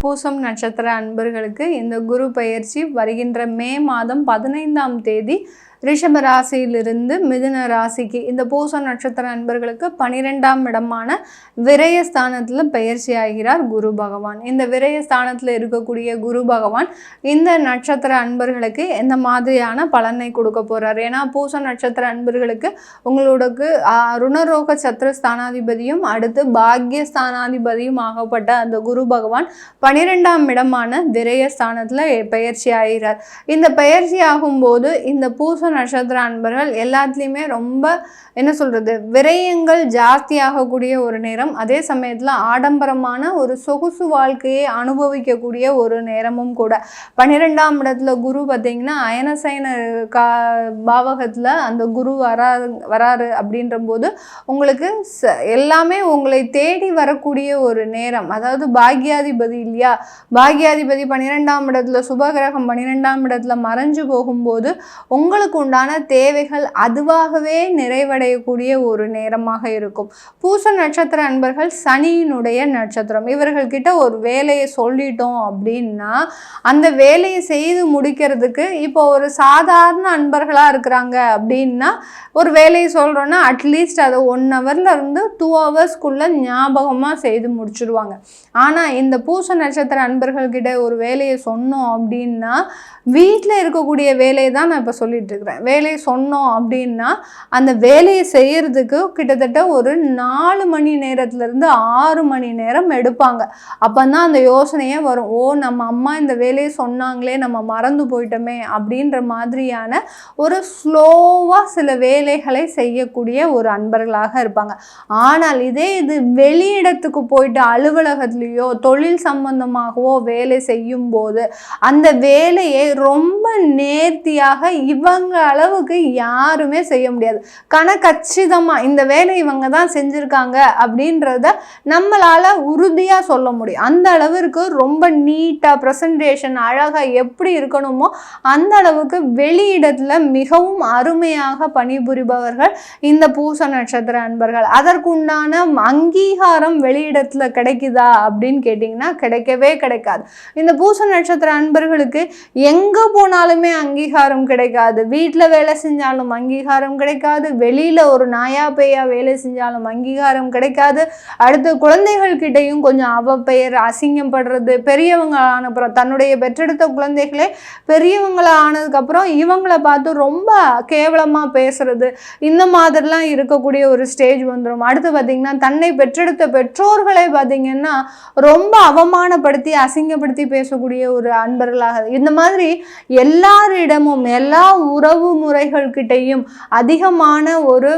பூசம் நட்சத்திர அன்பர்களுக்கு இந்த குரு பெயர்ச்சி வருகின்ற மே மாதம் 15ஆம் தேதி ரிஷப ராசியிலிருந்து மிதுன ராசிக்கு இந்த பூசம் நட்சத்திர அன்பர்களுக்கு 12ஆம் இடமான விரயஸ்தானத்தில் பெயர்ச்சி ஆகிறார் குரு பகவான். இந்த விரயஸ்தானத்தில் இருக்கக்கூடிய குரு பகவான் இந்த நட்சத்திர அன்பர்களுக்கு எந்த மாதிரியான பலனை கொடுக்க போறார்? ஏன்னா பூசம் நட்சத்திர அன்பர்களுக்கு உங்களுக்கு ருணரோக சத்ரு ஸ்தானாதிபதியும் அடுத்து பாக்ய ஸ்தானாதிபதியும் ஆகப்பட்ட அந்த குரு பகவான் 12ஆம் இடமான விரயஸ்தானத்தில் பெயர்ச்சி ஆகிறார். இந்த பெயர்ச்சி ஆகும்போது இந்த பூச நட்சத்திர அன்பர்கள் எல்லாத்துலேயுமே ரொம்ப என்ன சொல்றது, விரயங்கள் ஜாஸ்தியாகக்கூடிய ஒரு நேரம், அதே சமயத்தில் ஆடம்பரமான ஒரு சொகுசு வாழ்க்கையை அனுபவிக்கக்கூடிய ஒரு நேரமும் கூட. 12ஆம் இடத்துல குரு பார்த்தீங்கன்னா அயனசயன பாவகத்தில் அந்த குரு வராரு அப்படின்ற போது உங்களுக்கு எல்லாமே உங்களை தேடி வரக்கூடிய ஒரு நேரம். அதாவது பாக்யாதிபதி இல்லையா, பாக்யாதிபதி 12ஆம் இடத்துல சுபகிரகம் 12ஆம் இடத்துல மறைஞ்சு போகும்போது உங்களுக்கு உண்டான தேவைகள் அதுவாகவே நிறைவடையக்கூடிய ஒரு நேரமாக இருக்கும். பூச நட்சத்திர அன்பர்கள் சனியினுடைய நட்சத்திரம். இவர்கள்கிட்ட ஒரு வேலையை சொல்லிட்டோம் அப்படின்னா அந்த வேலையை செய்து முடிக்கிறதுக்கு இப்போ ஒரு சாதாரண அன்பர்களாக இருக்கிறாங்க அப்படின்னா ஒரு வேலையை சொல்கிறோன்னா அட்லீஸ்ட் அதை 1 ஹவர்லேருந்து 2 ஹவர்ஸ்க்குள்ளே ஞாபகமாக செய்து முடிச்சுடுவாங்க. ஆனால் இந்த பூச நட்சத்திர அன்பர்கள்கிட்ட ஒரு வேலையை சொன்னோம் அப்படின்னா வீட்டில் இருக்கக்கூடிய வேலையை தான் நான் இப்போ சொல்லிட்டு இருக்கிறேன். வேலையை சொன்னோம் அப்படின்னா அந்த வேலையை செய்யறதுக்கு கிட்டத்தட்ட ஒரு 4 மணி நேரத்துலேருந்து 6 மணி நேரம் எடுப்பாங்க. அப்போ தான் அந்த யோசனையே வரும், ஓ நம்ம அம்மா இந்த வேலையை சொன்னாங்களே நம்ம மறந்து போயிட்டோமே அப்படின்ற மாதிரியான ஒரு ஸ்லோவாக சில வேலைகளை செய்யக்கூடிய ஒரு அன்பர்களாக இருப்பாங்க. ஆனால் இது வெளியிடத்துக்கு போயிட்டு அலுவலகத்துலேயோ தொழில் சம்பந்தமாகவோ வேலை செய்யும் போது அந்த வேலையை ரொம்ப நேர்த்தியாக இவங்க அளவுக்கு யாருமே செய்ய முடியாது. கச்சிதமாக இந்த வேலை இவங்க தான் செஞ்சுருக்காங்க அப்படின்றத நம்மளால் உறுதியாக சொல்ல முடியும். அந்த அளவிற்கு ரொம்ப நீட்டாக ப்ரெசன்டேஷன் அழகாக எப்படி இருக்கணுமோ அந்த அளவுக்கு வெளியிடத்தில் மிகவும் அருமையாக பணிபுரிபவர்கள் இந்த பூச நட்சத்திர அன்பர்கள். அதற்குண்டான அங்கீகாரம் வெளியிடத்தில் கிடைக்குதா அப்படின்னு கேட்டிங்கன்னா கிடைக்கவே கிடைக்காது. இந்த பூச நட்சத்திர அன்பர்களுக்கு எங்கே போனாலுமே அங்கீகாரம் கிடைக்காது. வீட்டில் வேலை செஞ்சாலும் அங்கீகாரம் கிடைக்காது, வெளியில் ஒரு நாயா பேயா வேலை செஞ்சாலும் அங்கீகாரம் கிடைக்காது. அடுத்து குழந்தைகள்கிட்டையும் கொஞ்சம் அவப்பெயர் அசிங்கப்படுறது, பெரியவங்க ஆனப்புறம் தன்னுடைய பெற்றெடுத்த குழந்தைகளே பெரியவங்கள ஆனதுக்கப்புறம் இவங்களை பார்த்து ரொம்ப கேவலமாக பேசுறது, இந்த மாதிரிலாம் இருக்கக்கூடிய ஒரு ஸ்டேஜ் வந்துடும். அடுத்து பார்த்திங்கன்னா தன்னை பெற்றெடுத்த பெற்றோர்களை பார்த்திங்கன்னா ரொம்ப அவமானப்படுத்தி அசிங்கப்படுத்தி பேசக்கூடிய ஒரு அன்பர்களாக, இந்த மாதிரி எல்லாரிடமும் எல்லா உறவு முறைகள்கிட்டையும் அதிகமான ஒரு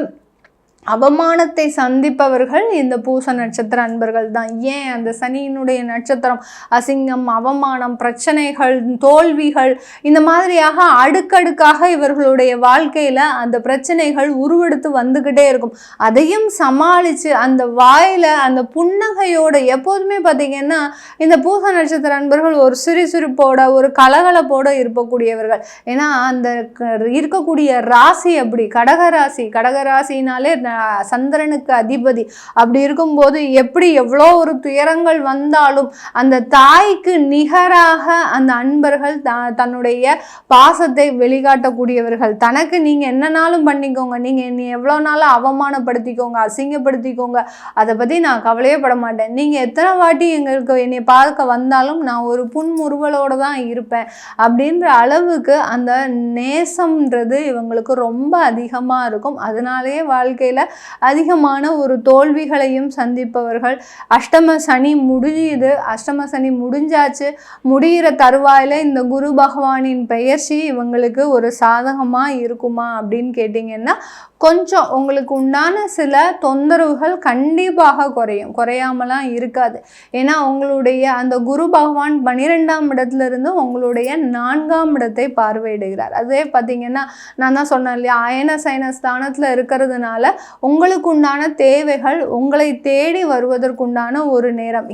அவமானத்தை சந்திப்பவர்கள் இந்த பூச நட்சத்திர அன்பர்கள் தான். ஏன் அந்த சனியினுடைய நட்சத்திரம் அசிங்கம், அவமானம், பிரச்சனைகள், தோல்விகள், இந்த மாதிரியாக அடுக்கடுக்காக இவர்களுடைய வாழ்க்கையில் அந்த பிரச்சனைகள் உருவெடுத்து வந்துக்கிட்டே இருக்கும். அதையும் சமாளித்து அந்த வாயில் அந்த புன்னகையோட எப்போதுமே பார்த்திங்கன்னா இந்த பூச நட்சத்திர அன்பர்கள் ஒரு சிரிசிரிப்போட ஒரு கலகலப்போடு இருக்கக்கூடியவர்கள். ஏன்னா அந்த இருக்கக்கூடிய ராசி அப்படி கடகராசினாலே சந்திரனுக்கு அதிபதி. அப்படி இருக்கும்போது எப்படி எவ்வளோ ஒரு துயரங்கள் வந்தாலும் அந்த தாய்க்கு நிகராக அந்த அன்பர்கள் தன்னுடைய பாசத்தை வெளிக்காட்டக்கூடியவர்கள். தனக்கு நீங்கள் என்னன்னாலும் பண்ணிக்கோங்க, நீங்கள் என்னை எவ்வளோ நாளும் அவமானப்படுத்திக்கோங்க, அசிங்கப்படுத்திக்கோங்க, அதை பற்றி நான் கவலையே பட மாட்டேன். நீங்கள் எத்தனை வாட்டி என்னை பார்க்க வந்தாலும் நான் ஒரு புன்முறுவலோடு தான் இருப்பேன் அப்படின்ற அளவுக்கு அந்த நேசம்ன்றது இவங்களுக்கு ரொம்ப அதிகமாக இருக்கும். அதனாலேயே வாழ்க்கையில் அதிகமான ஒரு தோல்விகளையும் சந்திப்பவர்கள். அஷ்டம சனி முடிஞ்சாச்சு. முடிகிற தருவாயில் இந்த குரு பகவானின் பெயர்ச்சி இவங்களுக்கு ஒரு சாதகமாக இருக்குமா அப்படின்னு கேட்டிங்கன்னா கொஞ்சம் உங்களுக்கு உண்டான சில தொந்தரவுகள் கண்டிப்பாக குறையாமலாம் இருக்காது. ஏன்னா உங்களுடைய அந்த குரு பகவான் 12ஆம் இடத்துலேருந்து உங்களுடைய 4ஆம் இடத்தை பார்வையிடுகிறார். அதே பார்த்திங்கன்னா நான் தான் சொன்னேன் இல்லையா, அயன சயன ஸ்தானத்தில் இருக்கிறதுனால உங்களுக்கு உண்டான தேவைகள் உங்களை தேடி வருவதற்குண்டான ஒரு நேரம்.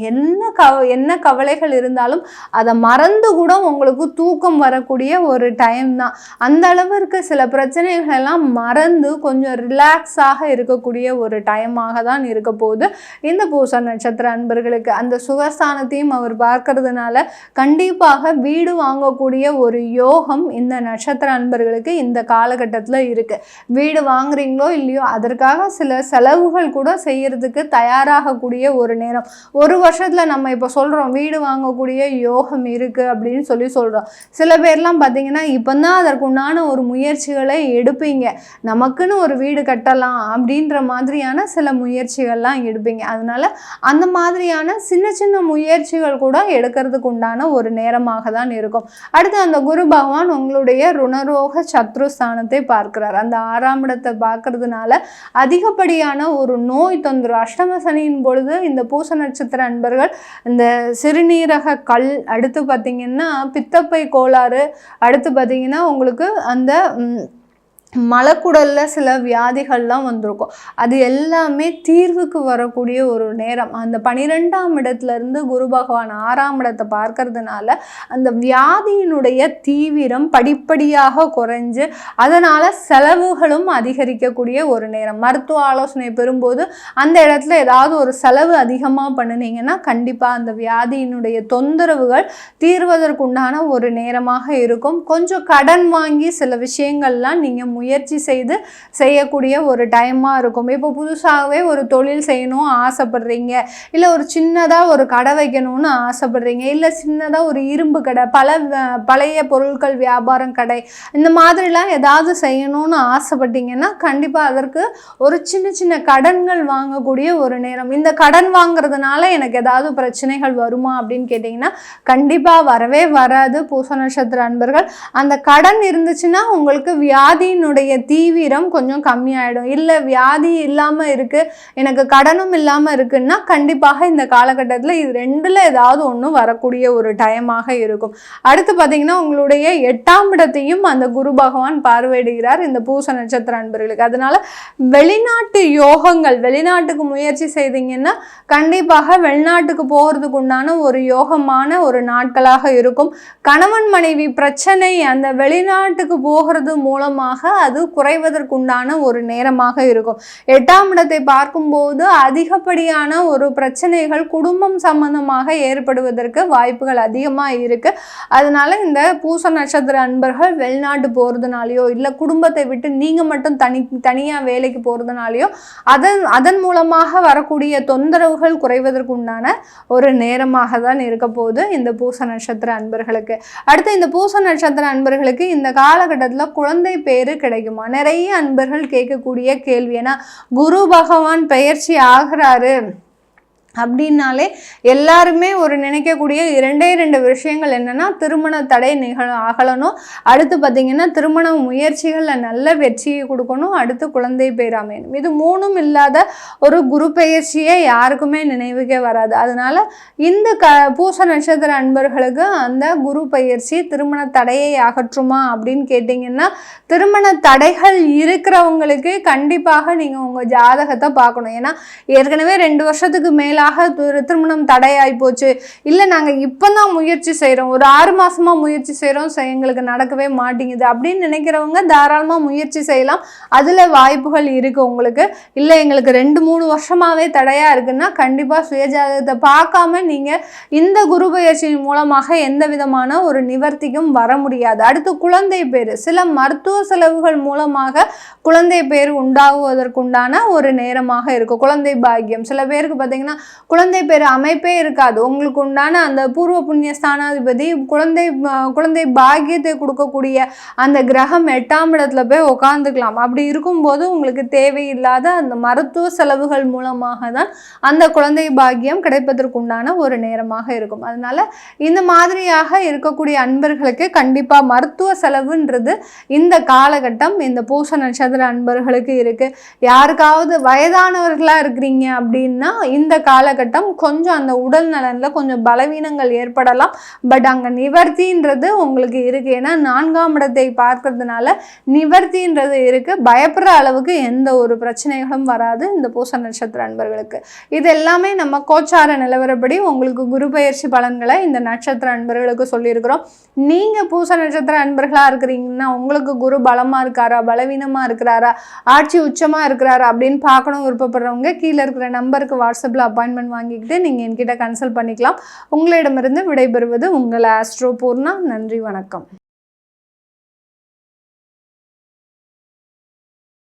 என்ன கவலைகள் இருந்தாலும் அதை மறந்து கூட உங்களுக்கு தூக்கம் வரக்கூடிய ஒரு டைம் தான். அந்த அளவிற்கு சில பிரச்சனைகள் எல்லாம் மறந்து கொஞ்சம் ரிலாக்ஸாக இருக்கக்கூடிய ஒரு டைமாக தான் இருக்க போகுது இந்த பூச நட்சத்திர அன்பர்களுக்கு. அந்த சுகஸ்தானத்தையும் அவர் பார்க்கறதுனால கண்டிப்பாக வீடு வாங்கக்கூடிய ஒரு யோகம் இந்த நட்சத்திர அன்பர்களுக்கு இந்த காலகட்டத்தில் இருக்கு. வீடு வாங்குறீங்களோ இல்லையோ அதற்காக சில செலவுகள் கூட செய்யறதுக்கு தயாராகக்கூடிய ஒரு நேரம். ஒரு வருஷத்துல நம்ம இப்போ சொல்றோம் வீடு வாங்கக்கூடிய யோகம் இருக்கு அப்படின்னு சொல்றோம். சில பேர்லாம் பார்த்தீங்கன்னா இப்போதான் அதற்குண்டான ஒரு முயற்சிகளை எடுப்பீங்க. நமக்குன்னு ஒரு வீடு கட்டலாம் அப்படின்ற மாதிரியான சில முயற்சிகள்லாம் எடுப்பீங்க. அதனால அந்த மாதிரியான சின்ன சின்ன முயற்சிகள் கூட எடுக்கிறதுக்கு உண்டான ஒரு நேரமாக தான் இருக்கும். அடுத்து அந்த குரு பகவான் உங்களுடைய ருணரோக சத்ருஸ்தானத்தை பார்க்கிறார். அந்த 6ஆம் இடத்தை பார்க்கறதுனால அதிகப்படியான ஒரு நோய் தொந்தரவு. அஷ்டம சனியின் பொழுது இந்த பூச நட்சத்திர அன்பர்கள் இந்த சிறுநீரக கல், அடுத்து பார்த்தீங்கன்னா பித்தப்பை கோளாறு, அடுத்து பார்த்தீங்கன்னா உங்களுக்கு அந்த மலக்குடல்ல சில வியாதிகள்லாம் வந்திருக்கும். அது எல்லாமே தீர்வுக்கு வரக்கூடிய ஒரு நேரம். அந்த 12ஆம் இடத்துல இருந்து குரு பகவான் 6ஆம் இடத்தை பார்க்கறதுனால அந்த வியாதியினுடைய தீவிரம் படிப்படியாக குறைஞ்சு அதனால செலவுகளும் அதிகரிக்கக்கூடிய ஒரு நேரம். மருத்துவ ஆலோசனை பெறும்போது அந்த இடத்துல ஏதாவது ஒரு செலவு அதிகமாக பண்ணினீங்கன்னா கண்டிப்பாக அந்த வியாதியினுடைய தொந்தரவுகள் தீர்வதற்குண்டான ஒரு நேரமாக இருக்கும். கொஞ்சம் கடன் வாங்கி சில விஷயங்கள்லாம் நீங்கள் முயற்சி செய்யக்கூடிய ஒரு டைமாக இருக்கும். இப்போ புதுசாகவே ஒரு தொழில் செய்யணும் ஆசைப்படுறீங்க, இல்லை ஒரு சின்னதாக ஒரு கடை வைக்கணும்னு ஆசைப்படுறீங்க, இல்லை சின்னதாக ஒரு இரும்பு கடை, பழைய பொருட்கள் வியாபாரம் கடை, இந்த மாதிரிலாம் ஏதாவது செய்யணும்னு ஆசைப்பட்டீங்கன்னா கண்டிப்பாக அதற்கு ஒரு சின்ன சின்ன கடன்கள் வாங்கக்கூடிய ஒரு நேரம். இந்த கடன் வாங்குறதுனால எனக்கு ஏதாவது பிரச்சனைகள் வருமா அப்படின்னு கேட்டிங்கன்னா கண்டிப்பாக வரவே வராது. பூச நட்சத்திர அன்பர்கள் அந்த கடன் இருந்துச்சுன்னா உங்களுக்கு வியாதியினுடைய தீவிரம் கொஞ்சம் கம்மியாயிடும். இல்லை வியாதி இல்லாமல் இருக்கு, எனக்கு கடனும் இல்லாமல் இருக்குன்னா கண்டிப்பாக இந்த காலகட்டத்தில் இது ரெண்டுல ஏதாவது ஒன்று வரக்கூடிய ஒரு டைமாக இருக்கும். அடுத்து பார்த்தீங்கன்னா உங்களுடைய 8ஆம் இடத்தையும் அந்த குரு பகவான் பார்வையிடுகிறார் இந்த பூச நட்சத்திர அன்பர்களுக்கு. அதனால வெளிநாட்டு யோகங்கள், வெளிநாட்டுக்கு முயற்சி செய்தீங்கன்னா கண்டிப்பாக வெளிநாட்டுக்கு போகிறதுக்கு உண்டான ஒரு யோகமான ஒரு நாட்களாக இருக்கும். கணவன் மனைவி பிரச்சனை அந்த வெளிநாட்டுக்கு போகிறது மூலமாக அது குறைவதற்குண்டான ஒரு நேரமாக இருக்கும். 8ஆம் இடத்தை பார்க்கும்போது அதிகப்படியான ஒரு பிரச்சனைகள் குடும்பம் சம்பந்தமாக ஏற்படுவதற்கு வாய்ப்புகள் அதிகமாக இருக்கு. அதனால இந்த பூச நட்சத்திர அன்பர்கள் வெளிநாட்டு போறதுனாலயோ இல்லை குடும்பத்தை விட்டு நீங்க மட்டும் தனியாக வேலைக்கு போறதுனாலயோ அதன் மூலமாக வரக்கூடிய தொந்தரவுகள் குறைவதற்குண்டான ஒரு நேரமாக தான் இருக்க போகுது இந்த பூச நட்சத்திர அன்பர்களுக்கு. அடுத்து இந்த பூச நட்சத்திர அன்பர்களுக்கு இந்த காலகட்டத்தில் குழந்தை பேரு கிடைக்குமா? நிறைய அன்பர்கள் கேட்கக்கூடிய கேள்வி. ஏன்னா குரு பகவான் பெயர்ச்சி ஆகிறாரு அப்படின்னாலே எல்லாருமே ஒரு நினைக்கக்கூடிய 2 விஷயங்கள் என்னன்னா திருமண தடை அகலணும், அடுத்து பார்த்தீங்கன்னா திருமண முயற்சிகளில் நல்ல வெற்றியை கொடுக்கணும், அடுத்து குழந்தை பேர் அமையணும். இது 3ம் இல்லாத ஒரு குரு பெயர்ச்சியே யாருக்குமே நினைவுக்கே வராது. அதனால இந்த பூச நட்சத்திர அன்பர்களுக்கு அந்த குரு பெயர்ச்சி திருமண தடையை அகற்றுமா அப்படின்னு கேட்டிங்கன்னா திருமண தடைகள் இருக்கிறவங்களுக்கு கண்டிப்பாக நீங்கள் உங்கள் ஜாதகத்தை பார்க்கணும். ஏன்னா ஏற்கனவே 2 வருஷத்துக்கு மேலாக திருமணம் தடையாய் போச்சு, இல்லை நாங்கள் இப்போதான் முயற்சி செய்கிறோம், ஒரு 6 மாசமா முயற்சி செய்கிறோம், எங்களுக்கு நடக்கவே மாட்டேங்குது அப்படின்னு நினைக்கிறவங்க தாராளமாக முயற்சி செய்யலாம். அதில் வாய்ப்புகள் இருக்குது உங்களுக்கு. இல்லை எங்களுக்கு 2-3 வருஷமாகவே தடையாக இருக்குன்னா கண்டிப்பாக சுயஜாதகத்தை பார்க்காம நீங்கள் இந்த குரு பயிற்சியின் மூலமாக எந்த விதமான ஒரு நிவர்த்திக்கும் வர முடியாது. அடுத்து குழந்தை பேர், சில மருத்துவ செலவுகள் மூலமாக குழந்தை பேர் உண்டாகுவதற்குண்டான ஒரு நேரமாக இருக்கும். குழந்தை பாக்கியம், சில பேருக்கு பார்த்தீங்கன்னா குழந்தை பேர் அமைப்பே இருக்காது. உங்களுக்கு உண்டான அந்த பூர்வ புண்ணிய ஸ்தானாதிபதி குழந்தை பாக்கியத்தை கொடுக்கக்கூடிய அந்த கிரகம் 8ஆம் இடத்துல போய் உட்காந்துக்கலாம். அப்படி இருக்கும்போது உங்களுக்கு தேவையில்லாத அந்த மருத்துவ செலவுகள் மூலமாக தான் அந்த குழந்தை பாக்கியம் கிடைப்பதற்குண்டான ஒரு நேரமாக இருக்கும். அதனால இந்த மாதிரியாக இருக்கக்கூடிய அன்பர்களுக்கு கண்டிப்பா மருத்துவ செலவுன்றது இந்த காலகட்டம் இந்த பூச நட்சத்திர அன்பர்களுக்கு இருக்கு. யாருக்காவது வயதானவர்களா இருக்கிறீங்க அப்படின்னா இந்த காலகட்டம் கொஞ்சம் அந்த உடல் நலனில் கொஞ்சம் பலவீனங்கள் ஏற்படலாம். பட் அங்கே நிவர்த்தின்றது உங்களுக்கு இருக்குது. ஏன்னா 4ஆம் இடத்தை பார்க்கறதுனால நிவர்த்தின்றது இருக்குது. பயப்படுற அளவுக்கு எந்த ஒரு பிரச்சனைகளும் வராது இந்த பூச நட்சத்திர அன்பர்களுக்கு. இது எல்லாமே நம்ம கோச்சார நிலவரப்படி உங்களுக்கு குரு பயிற்சி பலன்களை இந்த நட்சத்திர அன்பர்களுக்கு சொல்லியிருக்கிறோம். நீங்கள் பூச நட்சத்திர அன்பர்களாக இருக்கிறீங்கன்னா உங்களுக்கு குரு பலமாக இருக்காரா, பலவீனமாக இருக்கிறாரா, ஆட்சி உச்சமாக இருக்கிறாரா அப்படின்னு பார்க்கணும் விருப்பப்படுறவங்க கீழே இருக்கிற நம்பருக்கு வாட்ஸ்அப்பில் அப்பாயின்மெண்ட் வாங்கிக்கிட்டு நீங்கள் என்கிட்ட கன்சல்ட் பண்ணிக்கலாம். உங்களிடமிருந்து விடைபெறுவது உங்கள் ஆஸ்ட்ரோ பூர்ணா. நன்றி, வணக்கம்.